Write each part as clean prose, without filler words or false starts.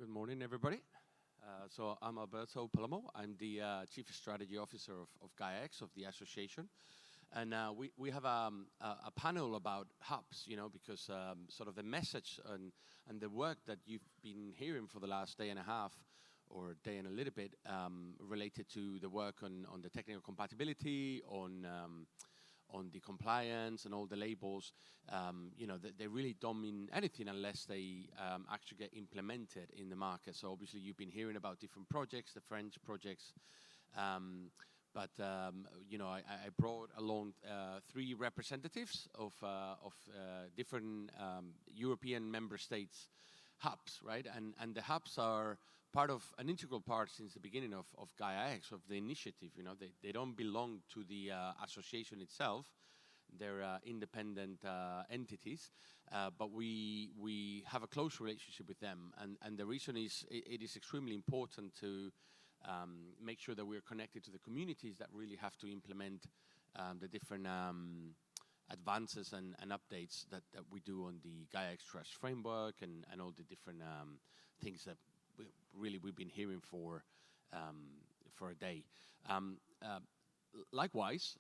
Good morning, everybody. So I'm Alberto Palomo. I'm the Chief Strategy Officer of Gaia-X, of the association. And we have a panel about hubs, because sort of the message and the work that you've been hearing for the last day and a half, or day and a little bit, related to the work on the technical compatibility, on the compliance and all the labels, they really don't mean anything unless they actually get implemented in the market. So obviously you've been hearing about different projects, the French projects, but I brought along 3 representatives of different European member states hubs, right? And the hubs are an integral part since the beginning of Gaia-X, of the initiative. They don't belong to the association itself. They're independent entities, but we have a close relationship with them. And the reason is it is extremely important to make sure that we're connected to the communities that really have to implement the different advances and updates that we do on the Gaia-X Trust framework and all the different things that we've been hearing for a day. Likewise,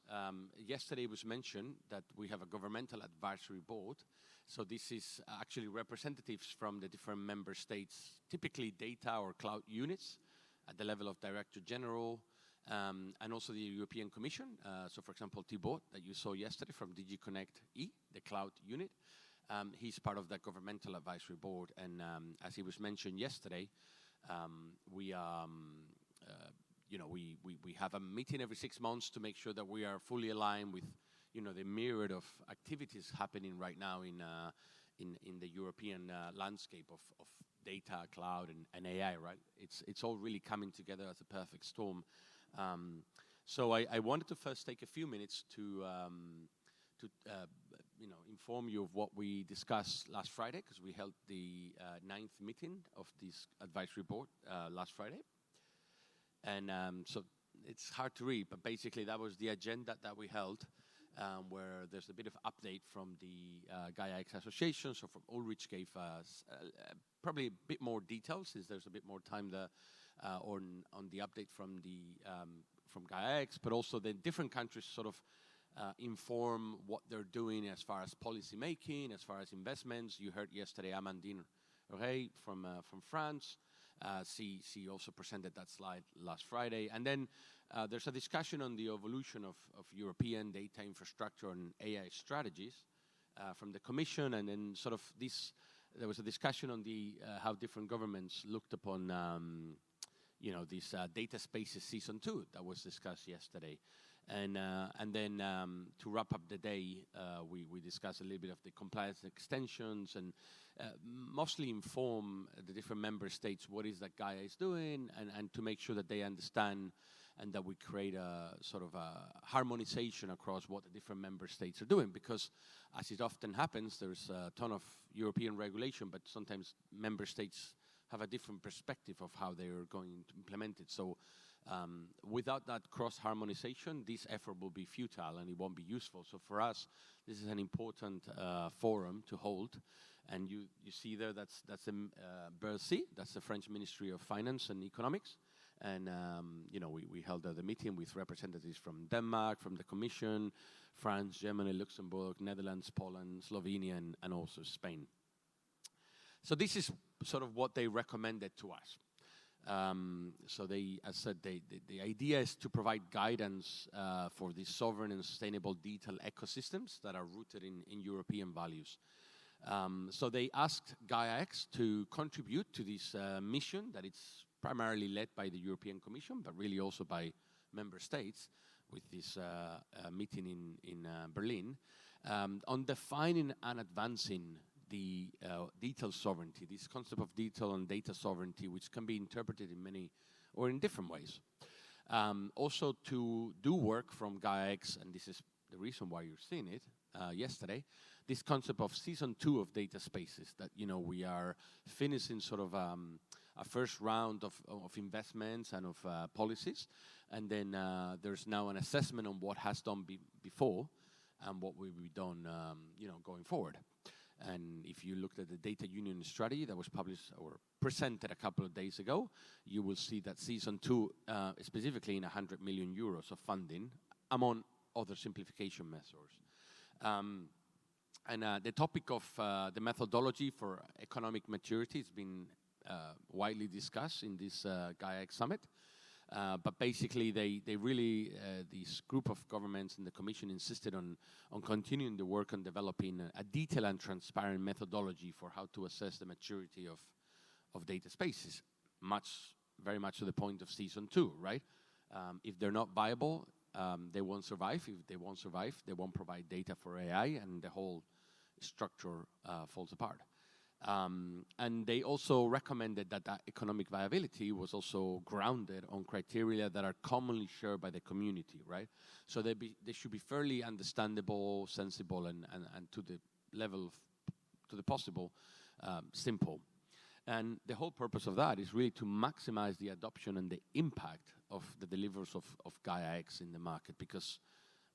yesterday was mentioned that we have a governmental advisory board. So this is actually representatives from the different member states, typically data or cloud units at the level of Director General, and also the European Commission. So for example, Thibaut, that you saw yesterday from DG Connect E, the cloud unit. He's part of the governmental advisory board, and as he was mentioned yesterday, we have a meeting every 6 months to make sure that we are fully aligned with the myriad of activities happening right now in the European landscape of data, cloud, and AI. Right? It's all really coming together as a perfect storm. So I wanted to first take a few minutes to inform you of what we discussed last Friday, because we held the 9th meeting of this advisory board last Friday. And so it's hard to read, but basically that was the agenda that we held, where there's a bit of update from the Gaia-X Association. So from Ulrich gave us probably a bit more details, since there's a bit more time there on the update from Gaia-X, but also the different countries sort of inform what they're doing as far as policy making, as far as investments. You heard yesterday Amandine Rey from France. She also presented that slide last Friday. And then there's a discussion on the evolution of European data infrastructure and AI strategies from the Commission. And then sort of there was a discussion on how different governments looked upon this Data Spaces Season 2 that was discussed yesterday. And then to wrap up the day, we discussed a little bit of the compliance extensions and mostly inform the different member states what is that Gaia is doing, and to make sure that they understand and that we create a sort of a harmonization across what the different member states are doing. Because as it often happens, there's a ton of European regulation, but sometimes member states have a different perspective of how they're going to implement it. So without that cross-harmonization, this effort will be futile and it won't be useful. So for us, this is an important forum to hold. And you see there, that's Bercy, that's the French Ministry of Finance and Economics. And we held the meeting with representatives from Denmark, from the Commission, France, Germany, Luxembourg, Netherlands, Poland, Slovenia, and also Spain. So this is sort of what they recommended to us. So as said, the idea is to provide guidance for these sovereign and sustainable digital ecosystems that are rooted in European values. So they asked Gaia-X to contribute to this mission that it's primarily led by the European Commission, but really also by member states, with this meeting in Berlin, on defining and advancing the digital sovereignty, this concept of digital and data sovereignty, which can be interpreted in different ways. Also to do work from Gaia-X, and this is the reason why you're seeing it yesterday, this concept of Season 2 of Data Spaces, that we are finishing sort of a first round of investments and of policies, and then there's now an assessment on what has done before and what will be done going forward. And if you looked at the data union strategy that was published or presented a couple of days ago, you will see that season 2, specifically in 100 million euros of funding, among other simplification measures. The topic of the methodology for economic maturity has been widely discussed in this Gaia-X summit. But basically, they really, this group of governments and the Commission insisted on continuing the work on developing a detailed and transparent methodology for how to assess the maturity of data spaces, very much to the point of season 2, right? If they're not viable, they won't survive. If they won't survive, they won't provide data for AI, and the whole structure falls apart. And they also recommended that economic viability was also grounded on criteria that are commonly shared by the community, right? So they should be fairly understandable, sensible, and to the level, to the possible, simple. And the whole purpose of that is really to maximize the adoption and the impact of the delivers of Gaia-X in the market, because,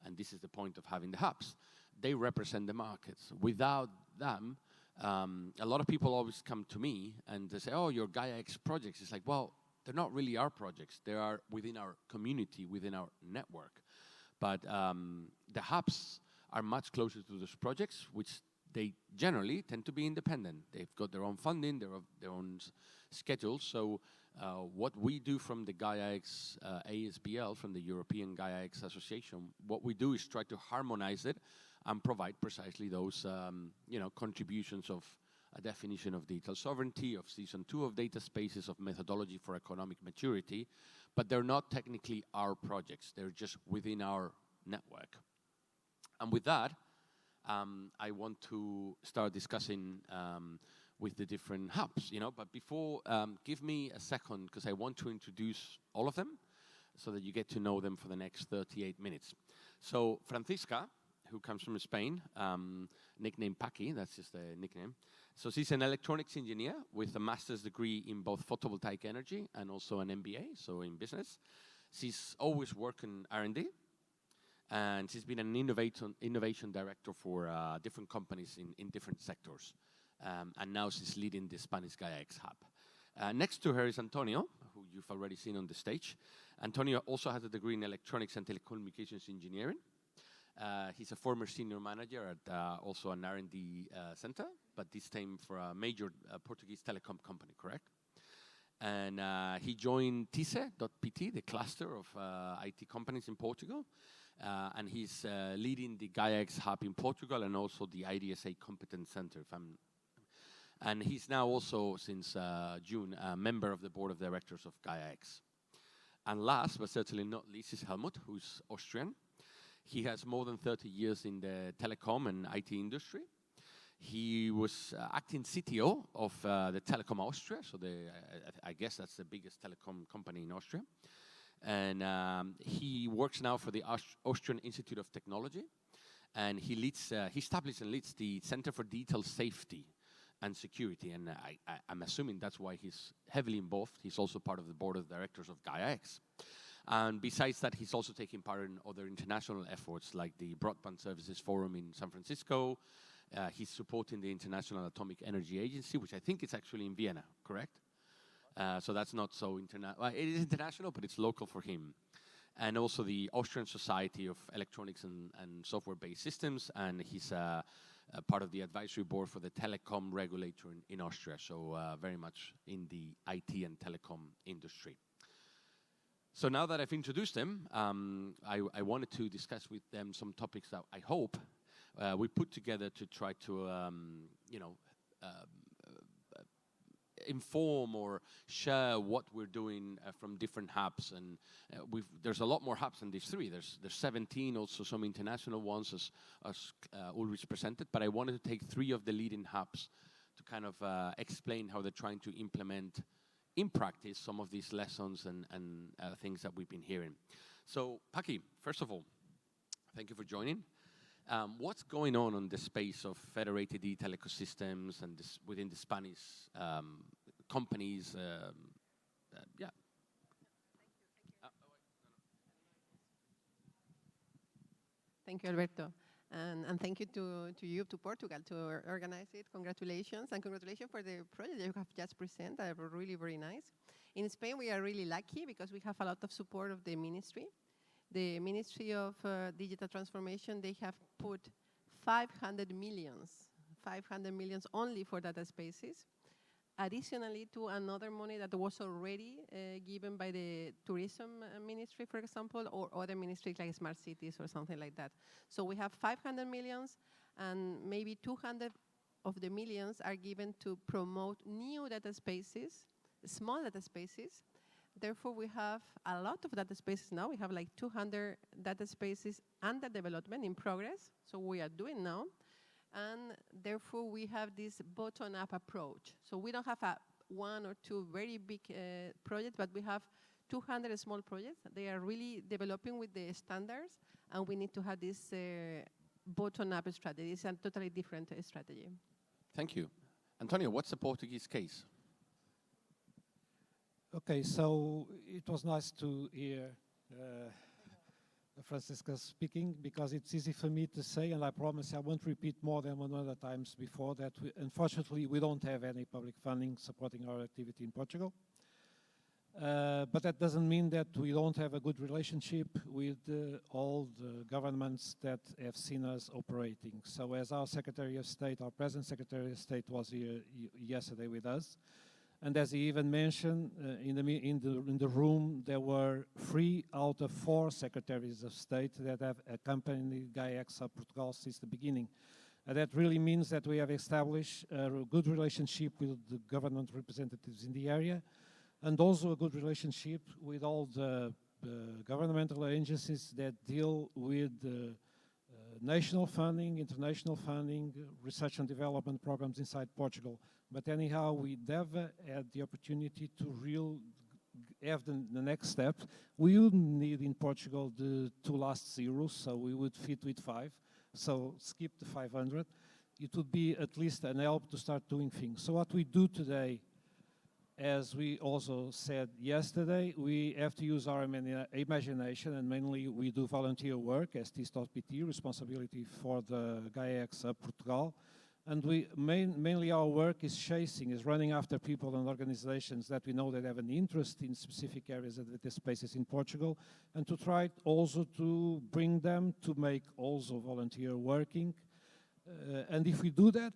and this is the point of having the hubs, they represent the markets. Without them, a lot of people always come to me and they say, oh, your Gaia-X projects. It's like, well, they're not really our projects. They are within our community, within our network. But the hubs are much closer to those projects, which they generally tend to be independent. They've got their own funding, their own schedules. So what we do from the Gaia-X ASBL, from the European Gaia-X Association, what we do is try to harmonize it and provide precisely those contributions of a definition of data sovereignty, of season 2 of data spaces, of methodology for economic maturity, but they're not technically our projects. They're just within our network. And with that, I want to start discussing with the different hubs, but before, give me a second, because I want to introduce all of them so that you get to know them for the next 38 minutes. So Francisca, who comes from Spain, nicknamed Paki, that's just the nickname. So she's an electronics engineer with a master's degree in both photovoltaic energy and also an MBA, so in business. She's always worked in R&D, and she's been an innovation director for different companies in different sectors. And now she's leading the Spanish Gaia-X hub. Next to her is Antonio, who you've already seen on the stage. Antonio also has a degree in electronics and telecommunications engineering. He's a former senior manager at also an R&D center, but this time for a major Portuguese telecom company, correct? And he joined TISE.pt, the cluster of IT companies in Portugal. And he's leading the Gaia-X hub in Portugal and also the IDSA Competence Center. And he's now also, since June, a member of the board of directors of Gaia-X. And last, but certainly not least, is Helmut, who's Austrian. He has more than 30 years in the telecom and IT industry. He was acting CTO of the Telecom Austria, so I guess that's the biggest telecom company in Austria. And he works now for the Austrian Institute of Technology, and he established and leads the Center for Detail Safety and Security, and I'm assuming that's why he's heavily involved. He's also part of the board of directors of Gaia-X. And besides that, he's also taking part in other international efforts like the Broadband Services Forum in San Francisco. He's supporting the International Atomic Energy Agency, which I think is actually in Vienna, correct? So that's not so international. Well, it is international, but it's local for him. And also the Austrian Society of Electronics and Software-Based Systems, and he's part of the advisory board for the telecom regulator in Austria, so very much in the IT and telecom industry. So now that I've introduced them, I wanted to discuss with them some topics that I hope we put together to try to, inform or share what we're doing from different hubs. And there's a lot more hubs than these 3. There's 17, also some international ones as Ulrich presented. But I wanted to take 3 of the leading hubs to kind of explain how they're trying to implement in practice some of these lessons and things that we've been hearing. So, Paki, first of all, thank you for joining. What's going on the space of federated digital ecosystems and within the Spanish companies? Yeah. Thank you, Alberto. And thank you to you, to Portugal, to organize it. Congratulations, and congratulations for the project you have just presented. They were really very nice. In Spain, we are really lucky because we have a lot of support of the ministry. The Ministry of Digital Transformation, they have put 500 millions only for data spaces, additionally to another money that was already given by the tourism ministry, for example, or other ministries like smart cities or something like that. So we have 500 millions, and maybe 200 of the millions are given to promote new data spaces, small data spaces. Therefore, we have a lot of data spaces now. We have like 200 data spaces under development, in progress, so we are doing now. And therefore, we have this bottom-up approach. So we don't have a one or two very big projects, but we have 200 small projects. They are really developing with the standards, and we need to have this bottom-up strategy. It's a totally different strategy. Thank you. Antonio, what's the Portuguese case? Okay, so it was nice to hear Francisca speaking, because it's easy for me to say, and I promise I won't repeat more than 100 times before, that unfortunately we don't have any public funding supporting our activity in Portugal. But that doesn't mean that we don't have a good relationship with all the governments that have seen us operating. So as our Secretary of State, our present Secretary of State was here yesterday with us, and as he even mentioned, in the room, there were 3 out of 4 secretaries of state that have accompanied Gaia-X Portugal since the beginning. That really means that we have established a good relationship with the government representatives in the area, and also a good relationship with all the governmental agencies that deal with national funding, international funding, research and development programs inside Portugal. But anyhow, we never had the opportunity to have the next step. We would need in Portugal the 2 last zeros, so we would fit with 5. So skip the 500. It would be at least an help to start doing things. So what we do today, as we also said yesterday, we have to use our imagination, and mainly we do volunteer work as TIS.pt, responsibility for the Gaia-X Portugal. And mainly our work is running after people and organizations that we know that have an interest in specific areas of the spaces in Portugal, and to try also to bring them to make also volunteer working. And if we do that,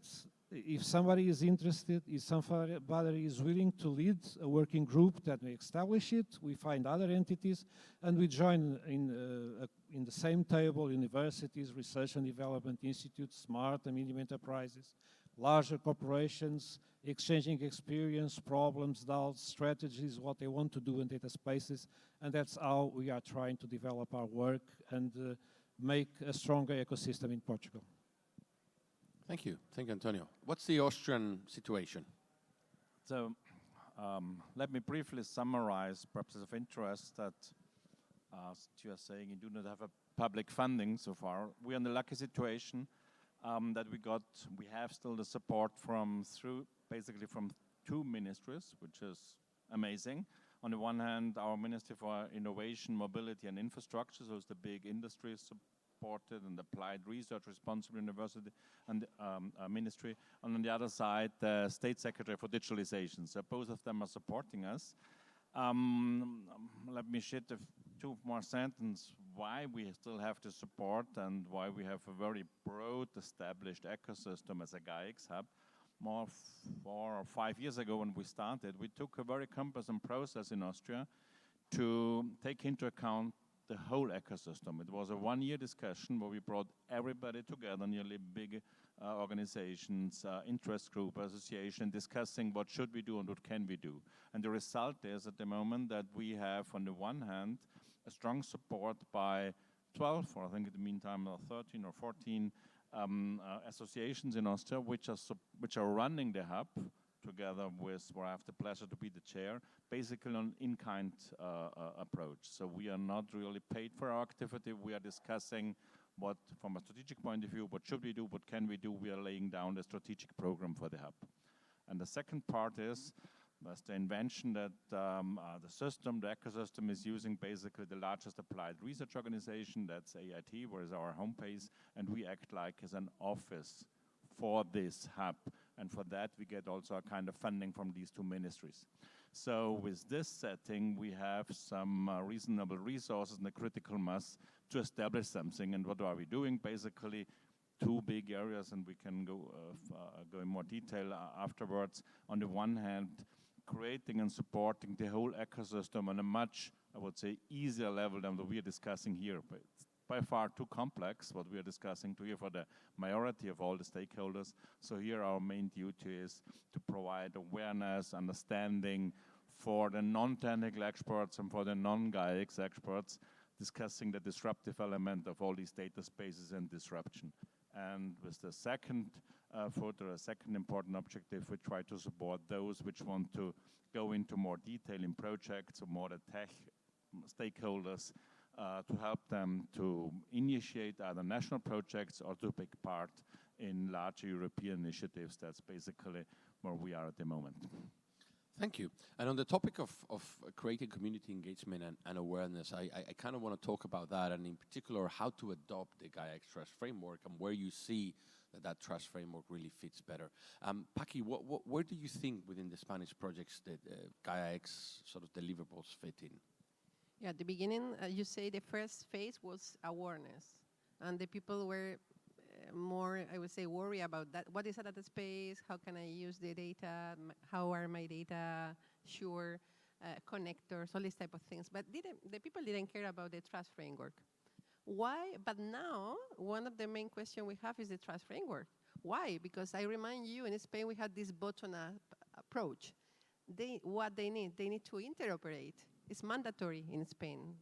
if somebody is interested, if somebody is willing to lead a working group, that we establish it, we find other entities, and we join in the same table, universities, research and development institutes, smart and medium enterprises, larger corporations, exchanging experience, problems, doubts, strategies, what they want to do in data spaces, and that's how we are trying to develop our work and make a stronger ecosystem in Portugal. Thank you. Thank you, Antonio. What's the Austrian situation? So let me briefly summarize, perhaps of interest, that as you are saying, you do not have a public funding so far. We are in the lucky situation that we have still the support basically from 2 ministries, which is amazing. On the one hand, our Ministry for Innovation, Mobility and Infrastructure, so it's the big industry supported and applied research responsible university and ministry. And on the other side, the State Secretary for Digitalization. So both of them are supporting us. Let me shed 2 more sentences why we still have to support and why we have a very broad established ecosystem as a Gaia-X hub. 4 or 5 years ago when we started, we took a very cumbersome process in Austria to take into account the whole ecosystem. It was a 1-year discussion where we brought everybody together, nearly big organizations, interest group, association, discussing what should we do and what can we do. And the result is at the moment that we have, on the one hand, a strong support by 12, or I think in the meantime 13 or 14 associations in Austria, which are running the hub together with, where I have the pleasure to be the chair, basically an in-kind approach. So we are not really paid for our activity. We are discussing what, from a strategic point of view, what should we do, what can we do. We are laying down the strategic program for the hub. And the second part is That's the invention that the system, the ecosystem is using basically the largest applied research organization, that's AIT, where is our home base, and we act like as an office for this hub. And for that, we get also a kind of funding from these two ministries. So with this setting, we have some reasonable resources and a critical mass to establish something. And what are we doing? Basically, two big areas, and we can go in more detail afterwards. On the one hand, creating and supporting the whole ecosystem on a much, I would say, easier level than what we are discussing here. But it's by far too complex, what we are discussing here for the majority of all the stakeholders. So here our main duty is to provide awareness, understanding for the non-technical experts and for the non-Gaia-X experts, discussing the disruptive element of all these data spaces and disruption. And with the second a second important objective, we try to support those which want to go into more detail in projects or more the tech stakeholders to help them to initiate either national projects or to take part in larger European initiatives. That's basically where we are at the moment. Thank you. And on the topic of creating community engagement and awareness, I kind of want to talk about that, and in particular, how to adopt the Gaia-X Trust Framework and where you see that trust framework really fits better. Paqui, where do you think within the Spanish projects that Gaia-X sort of deliverables fit in? Yeah, at the beginning, you say the first phase was awareness, and the people were more, I would say, worry about that. What is a data space? How can I use the data? How are my data sure? Connectors, all these type of things. But the people didn't care about the trust framework. Why? But now, one of the main questions we have is the trust framework. Why? Because I remind you, in Spain, we had this bottom-up approach. What they need to interoperate. It's mandatory in Spain.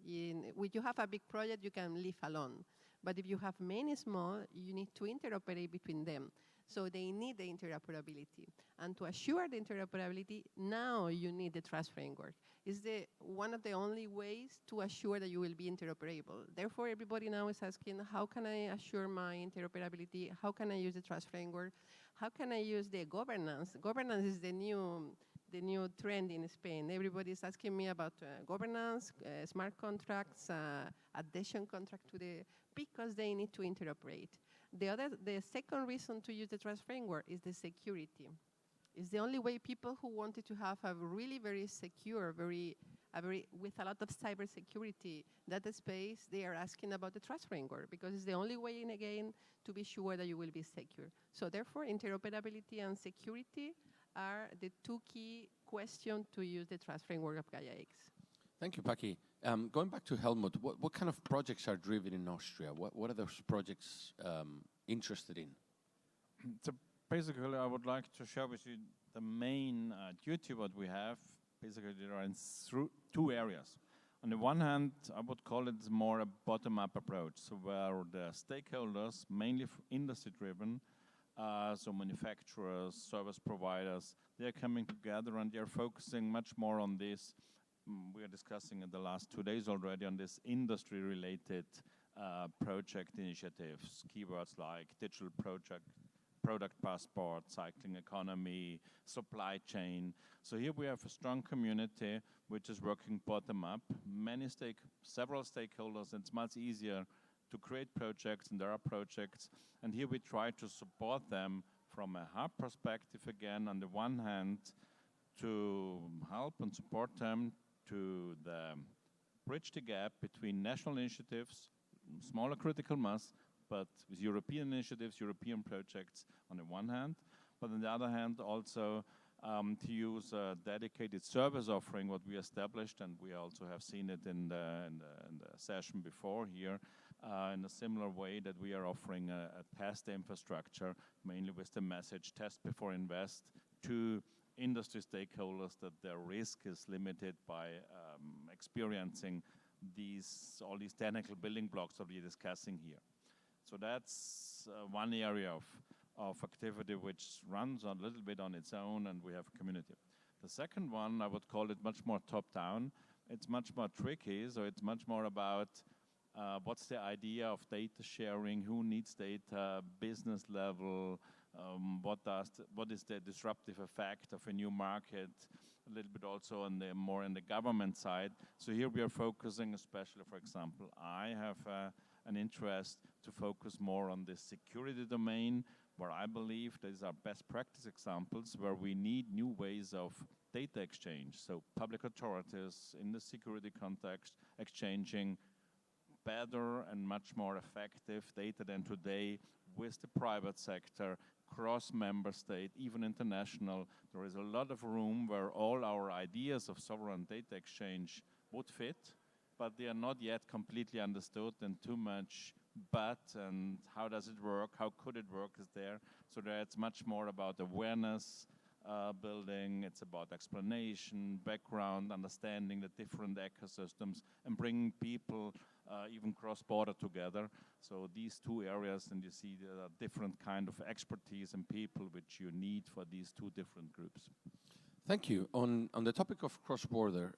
When you have a big project, you can live alone. But if you have many small, you need to interoperate between them. So they need the interoperability. And to assure the interoperability, now you need the trust framework. It's one of the only ways to assure that you will be interoperable. Therefore, everybody now is asking, how can I assure my interoperability? How can I use the trust framework? How can I use the governance? Governance is the new trend in Spain. Everybody is asking me about governance, smart contracts, adhesion contract because they need to interoperate. The second reason to use the trust framework is the security. It's the only way people who wanted to have a really very secure, with a lot of cybersecurity data space, they are asking about the trust framework because it's the only way, again, to be sure that you will be secure. So therefore, interoperability and security are the two key questions to use the trust framework of Gaia-X. Thank you, Paqui. Going back to Helmut, what kind of projects are driven in Austria? What are those projects interested in? So basically, I would like to share with you the main duty what we have. Basically, there are in two areas. On the one hand, I would call it more a bottom-up approach, so where the stakeholders, mainly industry-driven, so manufacturers, service providers, they're coming together and they're focusing much more on this. We are discussing in the last 2 days already on this industry-related project initiatives, keywords like digital product passport, cycling economy, supply chain. So here we have a strong community which is working bottom-up. Several stakeholders, and it's much easier to create projects, and there are projects. And here we try to support them from a hub perspective again, on the one hand, to help and support them to bridge the gap between national initiatives, smaller critical mass, but with European initiatives, European projects on the one hand, but on the other hand also to use a dedicated service offering, what we established, and we also have seen it in the session before here, in a similar way that we are offering a test infrastructure, mainly with the message test before invest, to industry stakeholders that their risk is limited by experiencing all these technical building blocks that we're discussing here. So that's one area of activity which runs a little bit on its own, and we have a community. The second one, I would call it much more top-down. It's much more tricky, so it's much more about what's the idea of data sharing, who needs data, business level, what is the disruptive effect of a new market, a little bit also on the more in the government side. So here we are focusing, especially, for example, I have an interest to focus more on the security domain, where I believe these are best practice examples where we need new ways of data exchange. So public authorities in the security context exchanging better and much more effective data than today with the private sector, cross-member state, even international. There is a lot of room where all our ideas of sovereign data exchange would fit, but they are not yet completely understood, and too much and how does it work, how could it work is there. So there it's much more about awareness building, it's about explanation, background, understanding the different ecosystems, and bringing people even cross-border together. So these two areas, and you see there are different kind of expertise and people which you need for these two different groups. Thank you. On the topic of cross-border,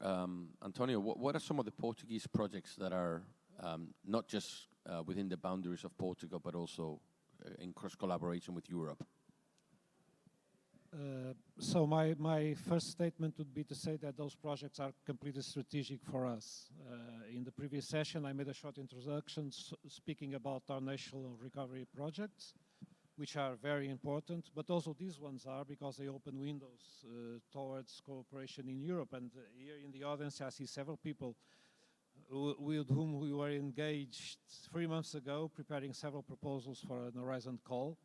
Antonio, what are some of the Portuguese projects that are not just within the boundaries of Portugal, but also in cross-collaboration with Europe? So my first statement would be to say that those projects are completely strategic for us. In the previous session, I made a short introduction speaking about our national recovery projects, which are very important, but also these ones are because they open windows towards cooperation in Europe. And here in the audience, I see several people with whom we were engaged 3 months ago, preparing several proposals for an Horizon call,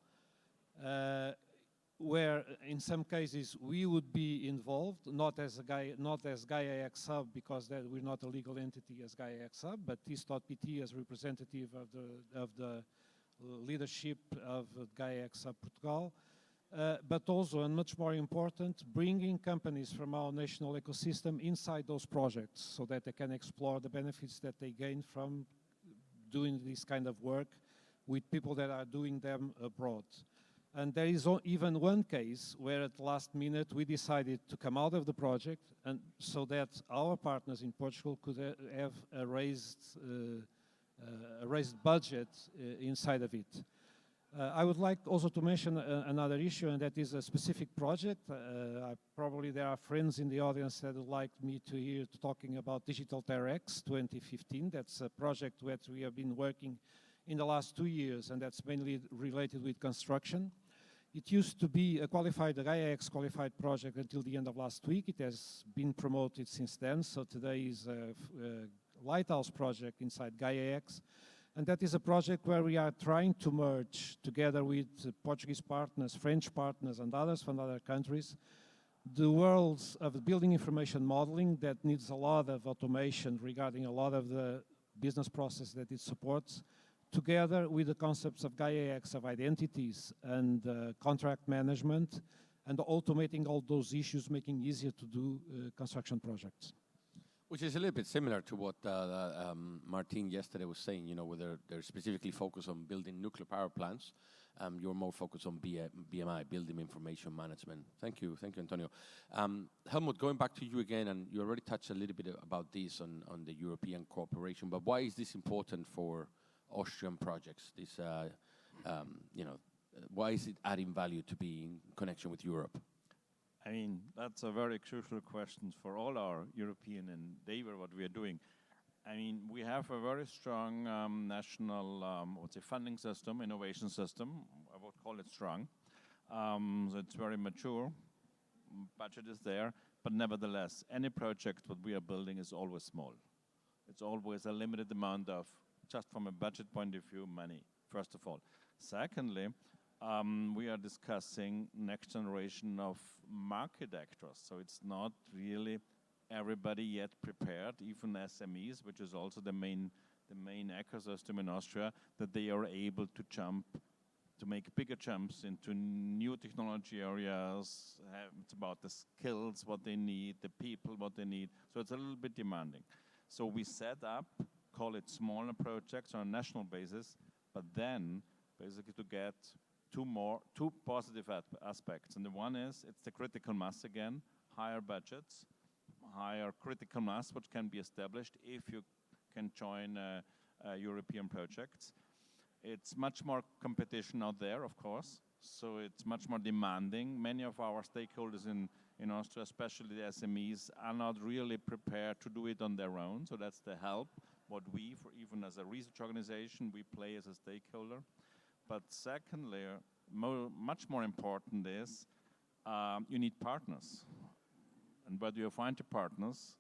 where in some cases we would be involved, not as Gaia-X Hub, because we're not a legal entity as Gaia-X Hub, but TIS.pt as representative of the leadership of Gaia-X Hub Portugal. But also, and much more important, bringing companies from our national ecosystem inside those projects so that they can explore the benefits that they gain from doing this kind of work with people that are doing them abroad. And there is even one case where at the last minute we decided to come out of the project, and so that our partners in Portugal could have a raised budget inside of it. I would like also to mention another issue, and that is a specific project. Probably there are friends in the audience that would like me to hear talking about Digital X 2015. That's a project that we have been working in the last 2 years, and that's mainly related with construction. It used to be a Gaia-X qualified project until the end of last week. It has been promoted since then, so today is a lighthouse project inside Gaia-X. And that is a project where we are trying to merge, together with Portuguese partners, French partners, and others from other countries, the worlds of building information modeling that needs a lot of automation regarding a lot of the business process that it supports, together with the concepts of Gaia-X of identities and contract management, and automating all those issues, making it easier to do construction projects. Which is a little bit similar to what Martin yesterday was saying, where they're specifically focused on building nuclear power plants. You're more focused on BMI, Building Information Management. Thank you, Antonio. Helmut, going back to you again, and you already touched a little bit about this on the European cooperation, but why is this important for Austrian projects? This, why is it adding value to be in connection with Europe? I mean, that's a very crucial question for all our European endeavor, what we are doing. I mean, we have a very strong national, funding system, innovation system. I would call it strong. So it's very mature. Budget is there, but nevertheless, any project what we are building is always small. It's always a limited amount of, just from a budget point of view, money, first of all. Secondly, we are discussing next generation of market actors. So it's not really everybody yet prepared, even SMEs, which is also the main ecosystem in Austria, that they are able to make bigger jumps into new technology areas. It's about the skills, what they need, the people, what they need. So it's a little bit demanding. So we set up, call it smaller projects on a national basis, but then basically to get two positive aspects. And the one is, it's the critical mass again, higher budgets, higher critical mass, which can be established if you can join European projects. It's much more competition out there, of course, so it's much more demanding. Many of our stakeholders in Austria, especially the SMEs, are not really prepared to do it on their own. So that's the help, what we, for even as a research organization, we play as a stakeholder. But secondly, much more important is you need partners. And where do you find the partners?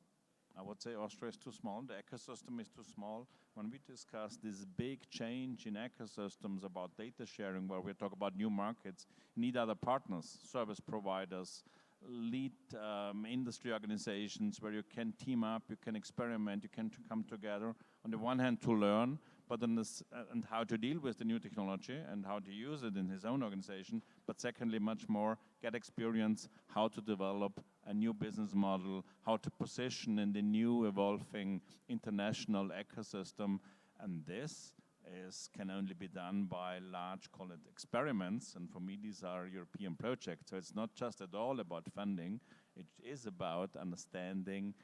I would say Austria is too small, the ecosystem is too small. When we discuss this big change in ecosystems about data sharing, where we talk about new markets, you need other partners, service providers, lead industry organizations where you can team up, you can experiment, you can come together, on the one hand to learn, but on this, and how to deal with the new technology and how to use it in his own organization, but secondly, much more, get experience, how to develop a new business model, how to position in the new evolving international ecosystem, and this can only be done by large, call it experiments, and for me these are European projects, so it's not just at all about funding, it is about understanding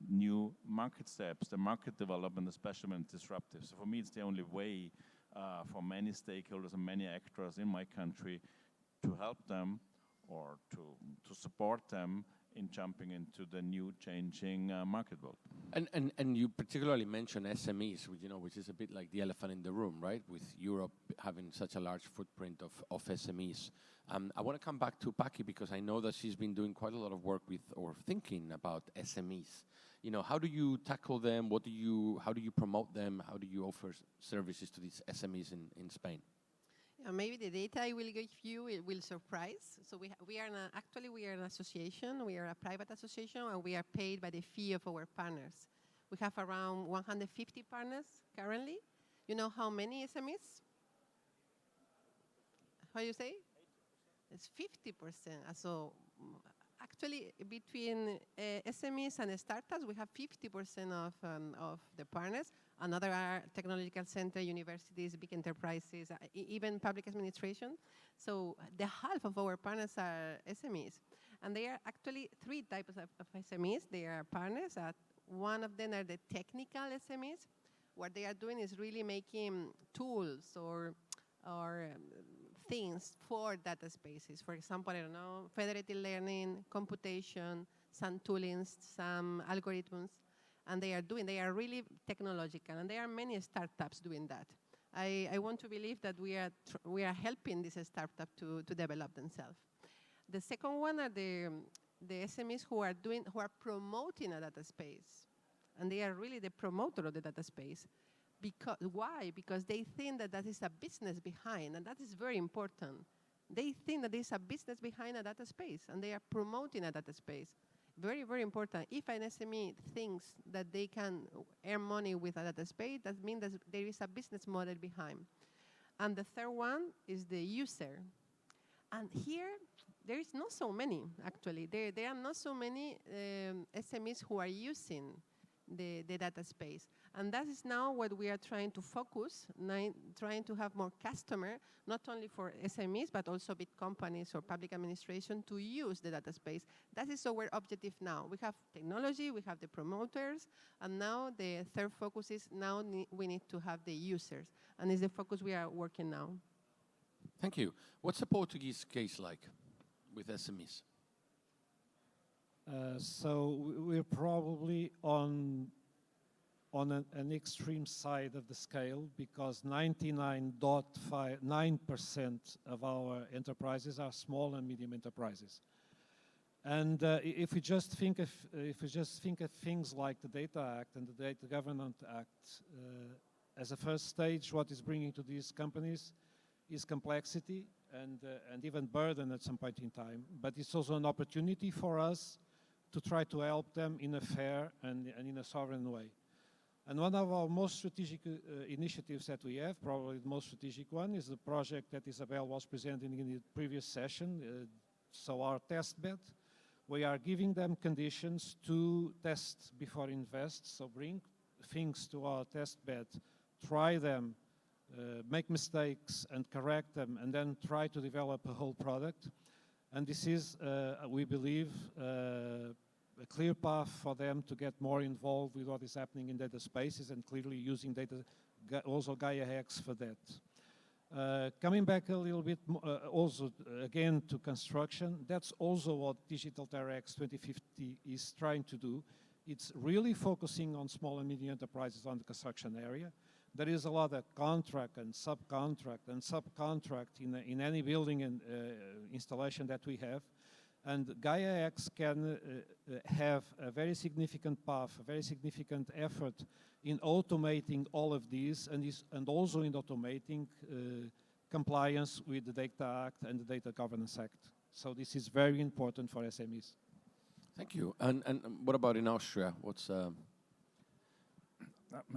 new market steps, the market development, especially when it's disruptive. So for me it's the only way for many stakeholders and many actors in my country to help them or to support them in jumping into the new changing market world. And you particularly mentioned SMEs, which is a bit like the elephant in the room, right? With Europe having such a large footprint of SMEs. I want to come back to Paki because I know that she's been doing quite a lot of work with or thinking about SMEs. How do you tackle them? How do you promote them? How do you offer services to these SMEs in Spain? Yeah, maybe the data I will give you it will surprise. So we are an association. We are a private association, and we are paid by the fee of our partners. We have around 150 partners currently. You know how many SMEs? How you say? It's 50%. So actually, between SMEs and startups, we have 50% of the partners. Another are technological center, universities, big enterprises, even public administration. So the half of our partners are SMEs. And they are actually three types of SMEs. They are partners. One of them are the technical SMEs. What they are doing is really making tools or things for data spaces. For example, I don't know, federated learning, computation, some toolings, some algorithms. And they are really technological, and there are many startups doing that. I want to believe that we are helping this startup to develop themselves. The second one are the SMEs who are promoting a data space, and they are really the promoter of the data space. Why? Because they think that is a business behind, and that is very important. They think that there is a business behind a data space, and they are promoting a data space. Very, very important. If an SME thinks that they can earn money with a data space, that means that there is a business model behind. And the third one is the user. And here, there is not so many, actually. There are not so many SMEs who are using the data space. And that is now what we are trying to focus, trying to have more customer, not only for SMEs, but also big companies or public administration to use the data space. That is our objective now. We have technology, we have the promoters, and now the third focus is now we need to have the users. And it's the focus we are working now. Thank you. What's the Portuguese case like with SMEs? So we're probably on an extreme side of the scale because 99.9% of our enterprises are small and medium enterprises. And if we just think of things like the Data Act and the Data Governance Act as a first stage, what is bringing to these companies is complexity and even burden at some point in time. But it's also an opportunity for us to try to help them in a fair and in a sovereign way. And one of our most strategic initiatives that we have, probably the most strategic one, is the project that Isabel was presenting in the previous session. So our test bed, we are giving them conditions to test before invest. So bring things to our test bed, try them, make mistakes and correct them, and then try to develop a whole product. And this is, we believe, a clear path for them to get more involved with what is happening in data spaces and clearly using data, also Gaia-X for that. Coming back a little bit also again to construction, that's also what Digital Direct 2050 is trying to do. It's really focusing on small and medium enterprises on the construction area. There is a lot of contract and subcontract in any building and installation that we have. And Gaia-X can have a very significant path, a very significant effort in automating all of these and also in automating compliance with the Data Act and the Data Governance Act. So this is very important for SMEs. Thank you. And what about in Austria? What's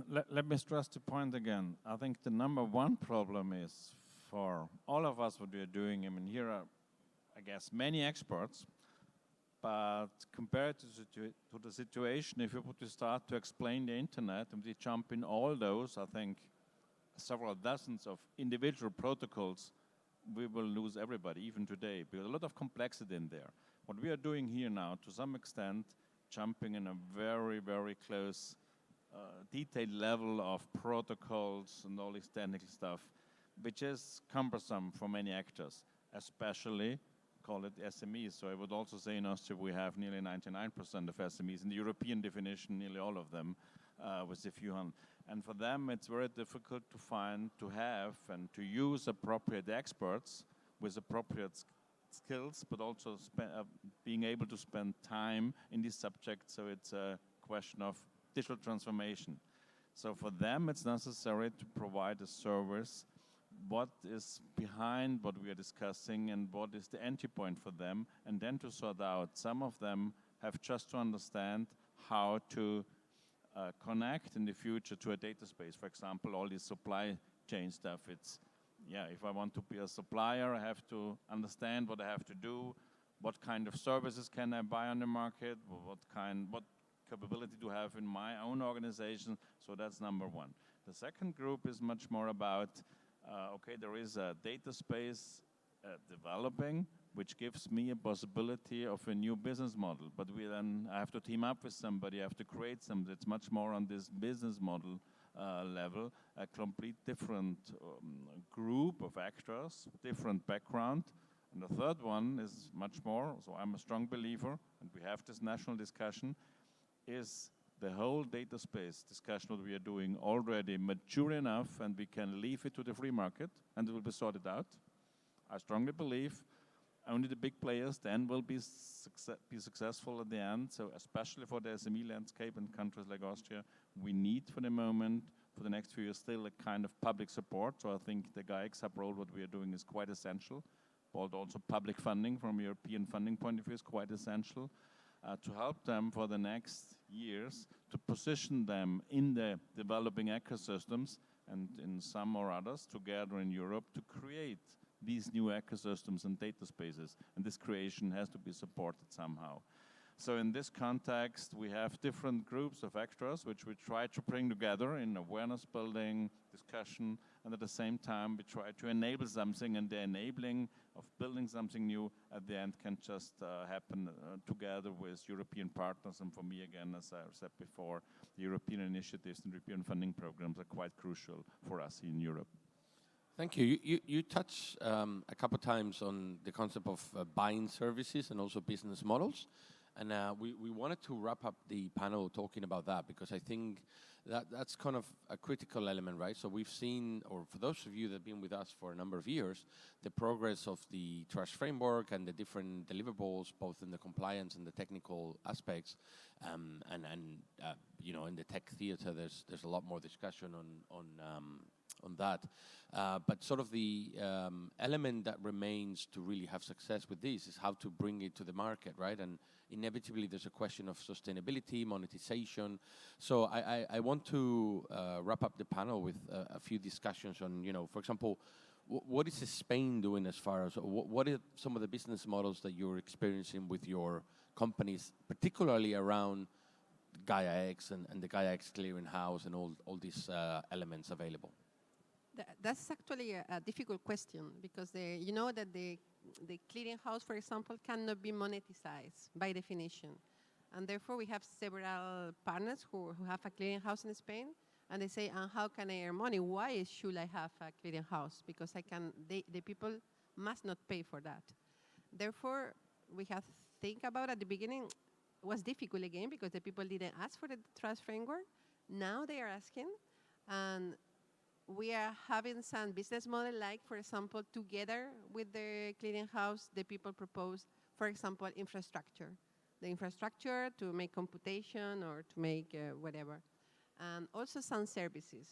let me stress the point again. I think the number one problem is for all of us what we are doing. I mean, here are, I guess, many experts, but compared to the situation, if we were to start to explain the internet and we jump in all those, I think several dozens of individual protocols, we will lose everybody, even today, because a lot of complexity in there. What we are doing here now, to some extent, jumping in a very, very close, detailed level of protocols and all this technical stuff, which is cumbersome for many actors, especially call it SMEs. So I would also say in Austria we have nearly 99% of SMEs. In the European definition, nearly all of them, with a few hundred. And for them, it's very difficult to find, to have, and to use appropriate experts with appropriate skills, but also being able to spend time in this subject. So it's a question of digital transformation. So for them, it's necessary to provide a service. What is behind what we are discussing and what is the entry point for them, and then to sort out. Some of them have just to understand how to connect in the future to a data space. For example, all this supply chain stuff. It's, yeah, if I want to be a supplier, I have to understand what I have to do, what kind of services can I buy on the market, what capability to have in my own organization. So that's number one. The second group is much more about, okay, there is a data space developing, which gives me a possibility of a new business model. But I have to team up with somebody, I have to create something that's much more on this business model level, a complete different group of actors, different background. And the third one is much more, so I'm a strong believer, and we have this national discussion, is the whole data space discussion that we are doing already mature enough and we can leave it to the free market and it will be sorted out. I strongly believe only the big players then will be successful at the end. So especially for the SME landscape in countries like Austria, we need for the moment, for the next few years, still a kind of public support. So I think the Gaia-X hub role, what we are doing is quite essential. But also public funding from a European funding point of view is quite essential. To help them for the next years, to position them in the developing ecosystems and in some or others together in Europe to create these new ecosystems and data spaces. And this creation has to be supported somehow. So in this context, we have different groups of actors which we try to bring together in awareness building, discussion, and at the same time we try to enable something, and the enabling of building something new at the end can just happen together with European partners. And for me, again, as I said before, the European initiatives and European funding programs are quite crucial for us in Europe. Thank you. You touched a couple of times on the concept of buying services and also business models. And we wanted to wrap up the panel talking about that, because I think that's kind of a critical element, right? So we've seen, or for those of you that have been with us for a number of years, the progress of the trust framework and the different deliverables, both in the compliance and the technical aspects, and you know, in the tech theater, there's a lot more discussion on that. But sort of the element that remains to really have success with this is how to bring it to the market, right? And inevitably there's a question of sustainability, monetization. So I want to wrap up the panel with a few discussions on, you know, for example, what is Spain doing as far as, what are some of the business models that you're experiencing with your companies, particularly around Gaia-X and the Gaia-X clearinghouse and all these elements available? That's actually a difficult question, because you know that the clearinghouse, for example, cannot be monetized by definition. And therefore, we have several partners who have a clearinghouse in Spain, And they say, how can I earn money? Why should I have a clearinghouse? Because the people must not pay for that. Therefore, we have to think about at the beginning, it was difficult again because the people didn't ask for the trust framework. Now they are asking, and we are having some business model, like, for example, together with the clearinghouse, the people propose, for example, infrastructure. The infrastructure to make computation or to make whatever. And also some services.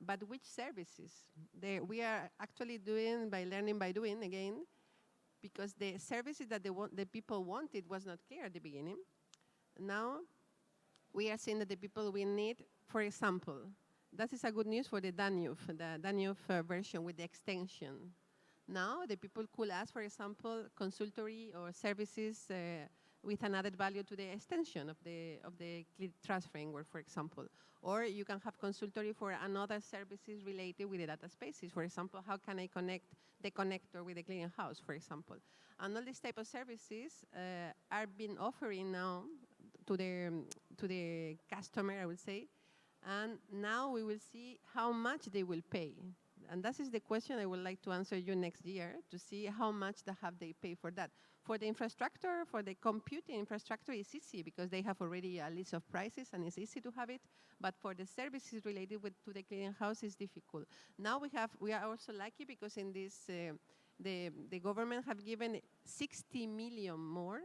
But which services? We are actually doing by learning by doing again, because the services that the people wanted was not clear at the beginning. Now we are seeing that the people will need, for example, that is a good news for the Danube version with the extension. Now the people could ask, for example, consultory or services with an added value to the extension of the trust framework, for example. Or you can have consultory for another services related with the data spaces. For example, how can I connect the connector with the clearinghouse, for example. And all these type of services are being offering now to the customer, I would say. And now we will see how much they will pay. And that is the question I would like to answer you next year, to see how much they pay for that. For the infrastructure, for the computing infrastructure, it's easy because they have already a list of prices and it's easy to have it. But for the services related to the clearinghouse, it's difficult. Now we are also lucky because in this, the government have given 60 million more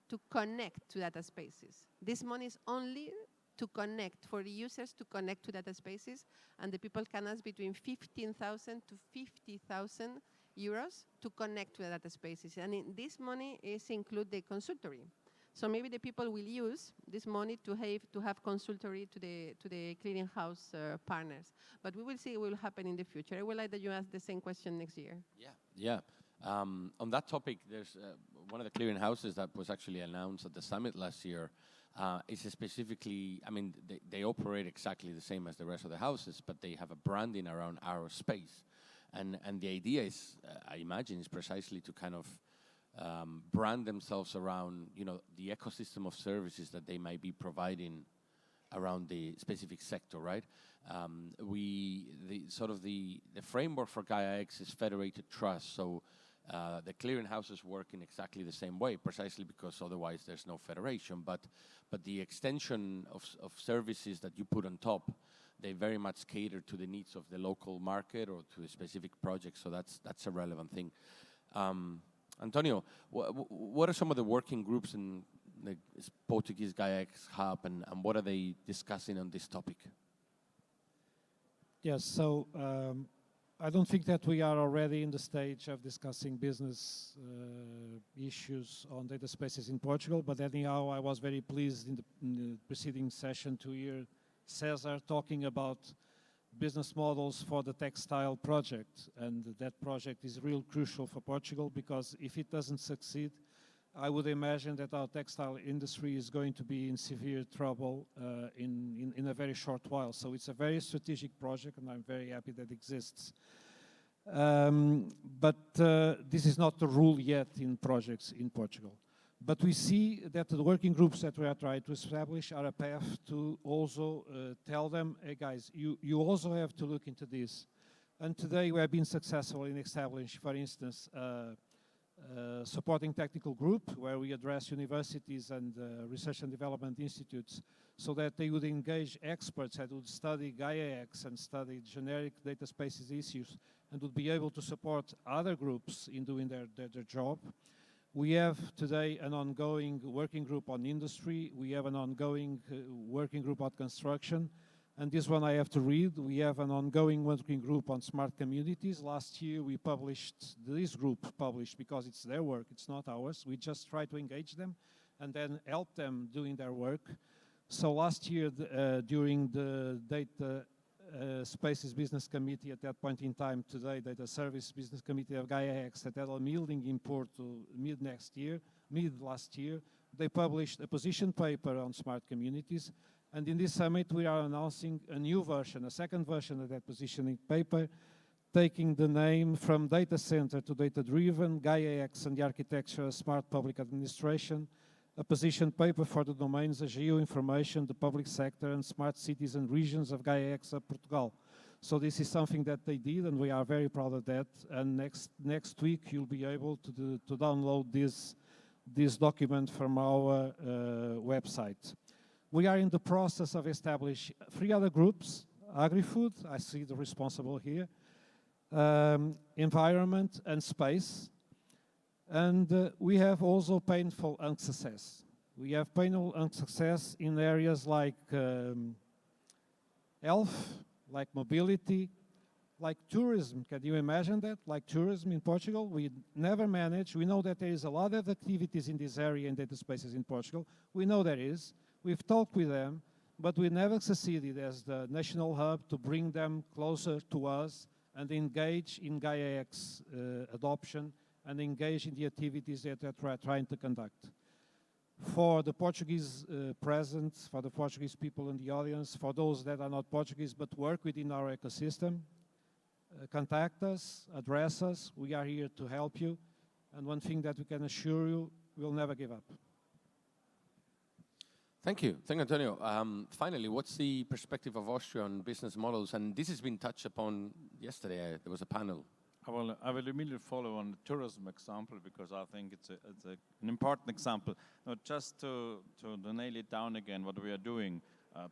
to connect to data spaces. This money is only to connect, for the users to connect to data spaces, and the people can ask between 15,000 to 50,000 euros to connect to the data spaces. And this money is include the consultory. So maybe the people will use this money to have consultory to the clearinghouse partners. But we will see what will happen in the future. I would like that you ask the same question next year. Yeah. On that topic, there's one of the clearinghouses that was actually announced at the summit last year. Is specifically, I mean, they operate exactly the same as the rest of the houses, but they have a branding around our space. And the idea is, I imagine, is precisely to kind of brand themselves around, the ecosystem of services that they might be providing around the specific sector, right? The framework for Gaia-X is federated trust, so the clearinghouses work in exactly the same way, precisely because otherwise there's no federation. But the extension of services that you put on top, they very much cater to the needs of the local market or to a specific project. So that's a relevant thing. Antonio, what are some of the working groups in the Portuguese Gaia-X Hub, and what are they discussing on this topic? Yes, so I don't think that we are already in the stage of discussing business issues on data spaces in Portugal, but anyhow, I was very pleased in the preceding session to hear Cesar talking about business models for the textile project, and that project is real crucial for Portugal, because if it doesn't succeed, I would imagine that our textile industry is going to be in severe trouble in a very short while. So it's a very strategic project, and I'm very happy that it exists. But this is not the rule yet in projects in Portugal. But we see that the working groups that we are trying to establish are a path to also tell them, hey guys, you also have to look into this. And today we have been successful in establishing, for instance, supporting technical group where we address universities and research and development institutes so that they would engage experts that would study Gaia-X and study generic data spaces issues and would be able to support other groups in doing their job. We have today an ongoing working group on industry. We have an ongoing working group on construction. And this one I have to read. We have an ongoing working group on smart communities. Last year we published, this group published, because it's their work, it's not ours. We just try to engage them and then help them doing their work. So last year during the Data Spaces Business Committee, at that point in time, today Data Service Business Committee of Gaia-X at a meeting in Porto mid last year, they published a position paper on smart communities. And in this summit, we are announcing a new version, a second version of that positioning paper, taking the name from data center to data-driven, Gaia-X and the architecture of smart public administration. a position paper for the domains of geoinformation, the public sector, and smart cities and regions of Gaia-X Portugal. So this is something that they did, and we are very proud of that. And next week, you'll be able to download this document from our website. We are in the process of establishing 3 other groups: agri-food, I see the responsible here, environment and space. And we have also painful unsuccess. We have painful unsuccess in areas like health, like mobility, like tourism. Can you imagine that? Like tourism in Portugal, we never manage. We know that there is a lot of activities in this area in data spaces in Portugal. We know there is. We've talked with them, but we never succeeded as the national hub to bring them closer to us and engage in Gaia-X adoption and engage in the activities that they're trying to conduct. For the Portuguese present, for the Portuguese people in the audience, for those that are not Portuguese but work within our ecosystem, contact us, address us. We are here to help you. And one thing that we can assure you, we'll never give up. Thank you. Thank you, Antonio. Finally, what's the perspective of Austria on business models? And this has been touched upon yesterday. There was a panel. I will immediately follow on the tourism example because I think it's an important example. Now, just to nail it down again, what we are doing,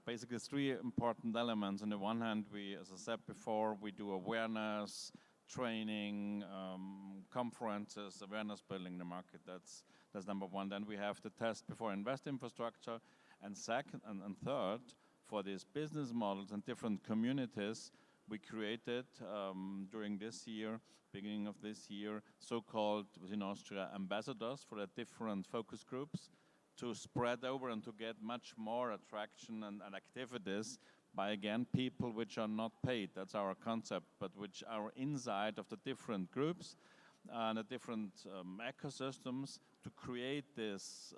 basically 3 important elements. On the one hand, we, as I said before, we do awareness, training, conferences, awareness building in the market. That's number 1. Then we have the test before invest infrastructure, and second and third, for these business models and different communities, we created during this year, beginning of this year, so-called, within Austria, ambassadors for the different focus groups to spread over and to get much more attraction and activities by, again, people which are not paid. That's our concept, but which are inside of the different groups and the different ecosystems to create this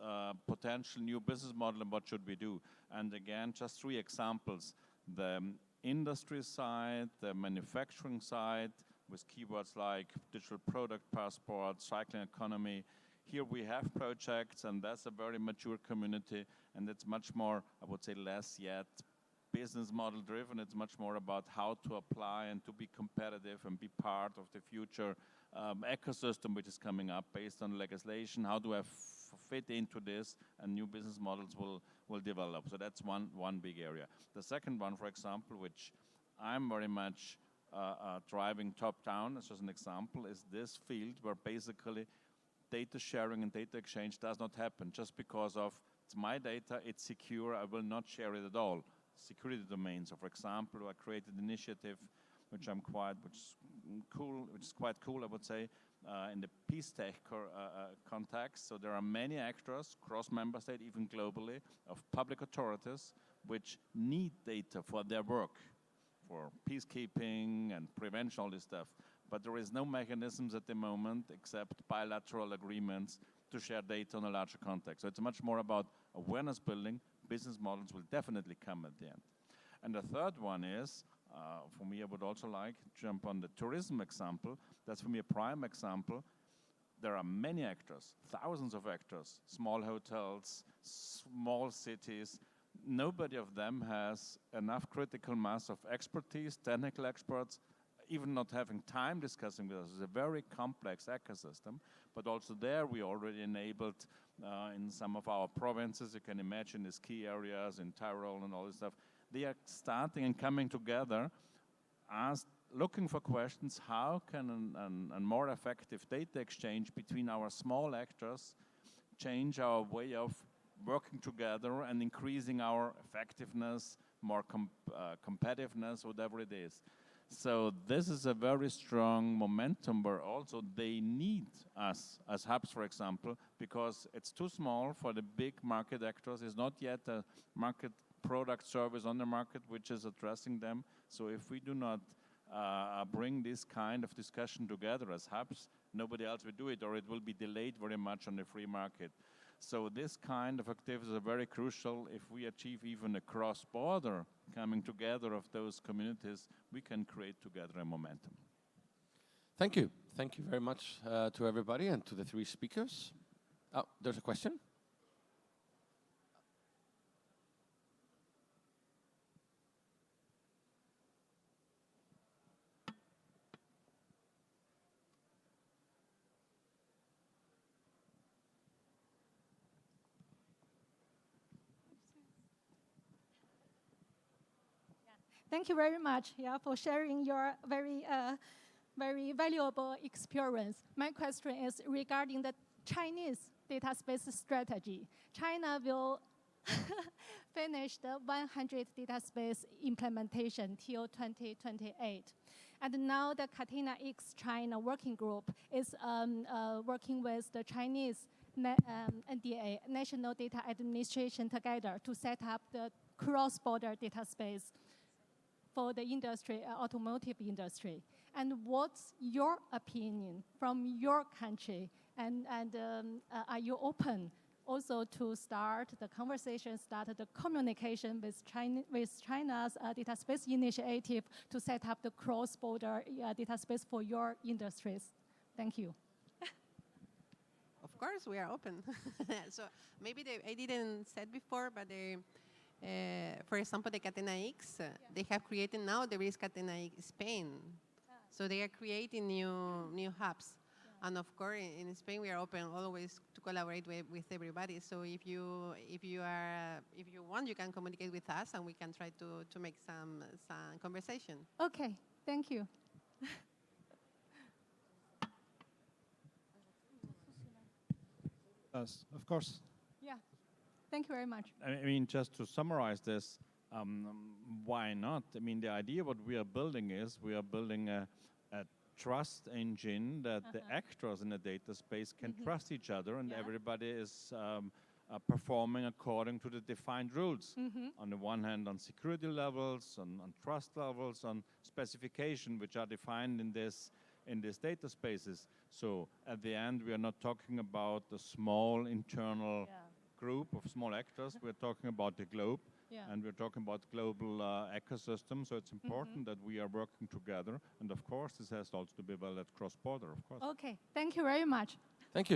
potential new business model and what should we do. And again, just 3 examples. The industry side, the manufacturing side, with keywords like digital product passport, cycling economy. Here we have projects, and that's a very mature community, and it's much more, I would say, less yet business model driven. It's much more about how to apply and to be competitive and be part of the future ecosystem which is coming up based on legislation. How do I fit into this, and new business models will develop. So that's one big area. The second one, for example, which I'm very much driving top down, as just an example, is this field where basically data sharing and data exchange does not happen just because of it's my data, it's secure, I will not share it at all. Security domains. So for example, I created an initiative which is quite cool, I would say, in the peace tech context. So there are many actors, cross member state, even globally, of public authorities which need data for their work, for peacekeeping and prevention, all this stuff. But there is no mechanisms at the moment except bilateral agreements to share data on a larger context. So it's much more about awareness building. Business models will definitely come at the end. And the third one is, for me, I would also like to jump on the tourism example. That's for me a prime example. There are many actors, thousands of actors, small hotels, small cities. Nobody of them has enough critical mass of expertise, technical experts, even not having time discussing with us. It's a very complex ecosystem, but also there we already enabled in some of our provinces, you can imagine these key areas in Tyrol and all this stuff. They are starting and coming together, looking for questions, how can a more effective data exchange between our small actors change our way of working together and increasing our effectiveness, more competitiveness, whatever it is. So this is a very strong momentum where also they need us as hubs, for example, because it's too small for the big market actors. It's not yet a market product service on the market which is addressing them. So if we do not bring this kind of discussion together as hubs, nobody else will do it, or it will be delayed very much on the free market. So this kind of activities are very crucial. If we achieve even a cross-border coming together of those communities, we can create together a momentum. Thank you. Thank you very much to everybody and to the 3 speakers. Oh, there's a question? Thank you very much, for sharing your very valuable experience. My question is regarding the Chinese data space strategy. China will finish the 100 data space implementation till 2028. And now the Gaia-X China working group is working with the Chinese NDA, National Data Administration, together to set up the cross-border data space for the industry, automotive industry. And what's your opinion from your country? And are you open also to start the conversation, start the communication with China's data space initiative to set up the cross-border data space for your industries? Thank you. Of course, we are open. So maybe I didn't said before, but for example, the Gaia-X, they have created now there is Gaia-X Spain. So they are creating new hubs. Yeah. And of course, in Spain, we are open always to collaborate with everybody. So if you want, you can communicate with us, and we can try to make some conversation. Okay, thank you. Yes, of course. Yeah, thank you very much. I mean, just to summarize this, why not? I mean, the idea what we are building is we are building a trust engine that the actors in the data space can trust each other, and everybody is performing according to the defined rules. On the one hand, on security levels, on trust levels, on specification, which are defined in these data spaces. So at the end, we are not talking about the small internal group of small actors. We're talking about the globe, and we're talking about global ecosystem. So it's important that we are working together. And of course, this has also to be valid cross-border, of course. Okay, thank you very much. Thank you.